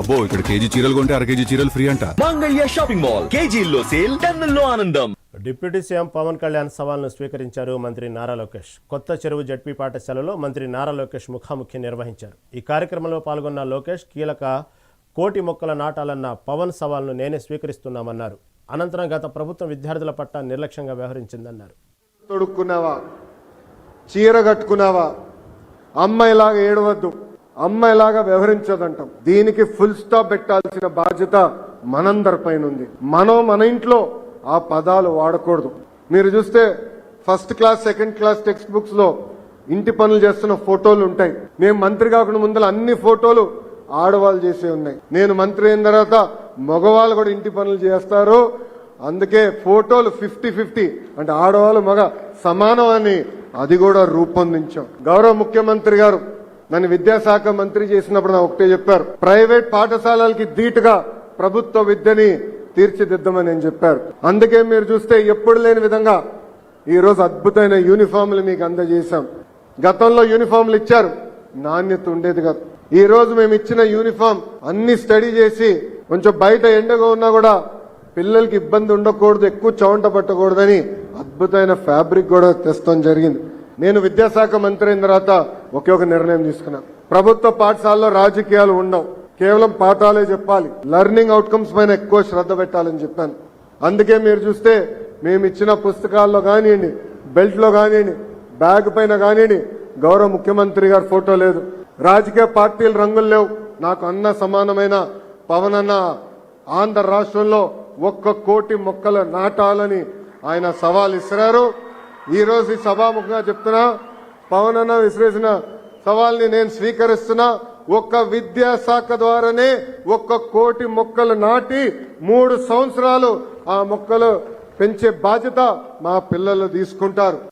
అబ్బో ఇక్కడ కేజీ చీరలు కొంటే అర కేజీ చీరలు ఫ్రీ అంట. మంగళ్య షాపింగ్ మాల్, కేజీల్లో సేల్, టన్నుల్లో ఆనందం. డిప్యూటీ సీఎం పవన్ కళ్యాణ్ సవాల్ను స్వీకరించారు మంత్రి నారా లోకేష్. కొత్త చెరువు జడ్పీ పాఠశాలలో మంత్రి నారా లోకేష్ ముఖాముఖి నిర్వహించారు. ఈ కార్యక్రమంలో పాల్గొన్న లోకేష్ కీలక కోటి మొక్కల నాటాలన్న పవన్ సవాల్ను నేనే స్వీకరిస్తున్నామన్నారు. అనంతరం గత ప్రభుత్వం విద్యార్థుల పట్ల నిర్లక్ష్యంగా వ్యవహరించిందన్నారు. తొడుక్కున్నావా, చీర కట్టుకున్నావా, అమ్మాయిలాగా ఏడవద్దు, అమ్మాయిలాగా వ్యవహరించదంటాం. దీనికి ఫుల్ స్టాప్ పెట్టాల్సిన బాధ్యత మనందరిపైన ఉంది. మన ఇంట్లో ఆ పదాలు వాడకూడదు. మీరు చూస్తే first class second class text books లో ఇంటి పనులు చేస్తున్న ఫోటోలు ఉంటాయి. మేము మంత్రి కాకుండా ముందర అన్ని ఫోటోలు ఆడవాళ్ళు చేసే ఉన్నాయి. నేను మంత్రి అయిన తర్వాత మగవాళ్ళు కూడా ఇంటి పనులు చేస్తారు. అందుకే ఫోటోలు 50-50 అంటే ఆడవాళ్ళు మగ సమానం అని అది కూడా రూపొందించాం. గౌరవ ముఖ్యమంత్రి గారు నన్ను విద్యాశాఖ మంత్రి చేసినప్పుడు నాకు ఒకటే చెప్పారు, ప్రైవేట్ పాఠశాలలకి ధీటుగా ప్రభుత్వ విద్యని తీర్చిదిద్దామని నేను చెప్పారు. అందుకే మీరు చూస్తే ఎప్పుడు లేని విధంగా ఈ రోజు అద్భుతమైన యూనిఫామ్లు మీకు అందజేశాం. గతంలో యూనిఫామ్లు ఇచ్చారు, నాణ్యత ఉండేది కాదు. ఈ రోజు మేము ఇచ్చిన యూనిఫామ్ అన్ని స్టడీ చేసి కొంచెం బయట ఎండగా ఉన్నా కూడా పిల్లలకి ఇబ్బంది ఉండకూడదు, ఎక్కువ చవంట పట్టకూడదని అద్భుతమైన ఫ్యాబ్రిక్ కూడా తెస్తాం జరిగింది. నేను విద్యాశాఖ మంత్రి అయిన తర్వాత ఒకే ఒక నిర్ణయం తీసుకున్నా, ప్రభుత్వ పాఠశాలలో రాజకీయాలు ఉండవు, కేవలం పాఠాలే చెప్పాలి, లెర్నింగ్ అవుట్కమ్స్ పైన ఎక్కువ శ్రద్ధ పెట్టాలని చెప్పాను. అందుకే మీరు చూస్తే మేము ఇచ్చిన పుస్తకాల్లో కానివ్వండి, బెల్ట్ లో కానివ్వండి, బ్యాగ్ పైన కానివ్వండి గౌరవ ముఖ్యమంత్రి గారి ఫోటో లేదు. రాజకీయ పార్టీల రంగులు లేవు. నాకు అన్న సమానమైన పవన్ అన్న ఆంధ్ర రాష్ట్రంలో 1 కోటి మొక్కలు నాటాలని ఆయన సవాల్ ఇస్తున్నారు. ఈ రోజు ఈ సభాముఖంగా చెప్తున్నా, పవన్ అన్న విసిరేసిన సవాల్ని నేను స్వీకరిస్తున్నా. ఒక్క విద్యాశాఖ ద్వారానే 1 కోటి మొక్కలు నాటి 3 సంవత్సరాలు ఆ మొక్కలు పెంచే బాధ్యత మా పిల్లలు తీసుకుంటారు.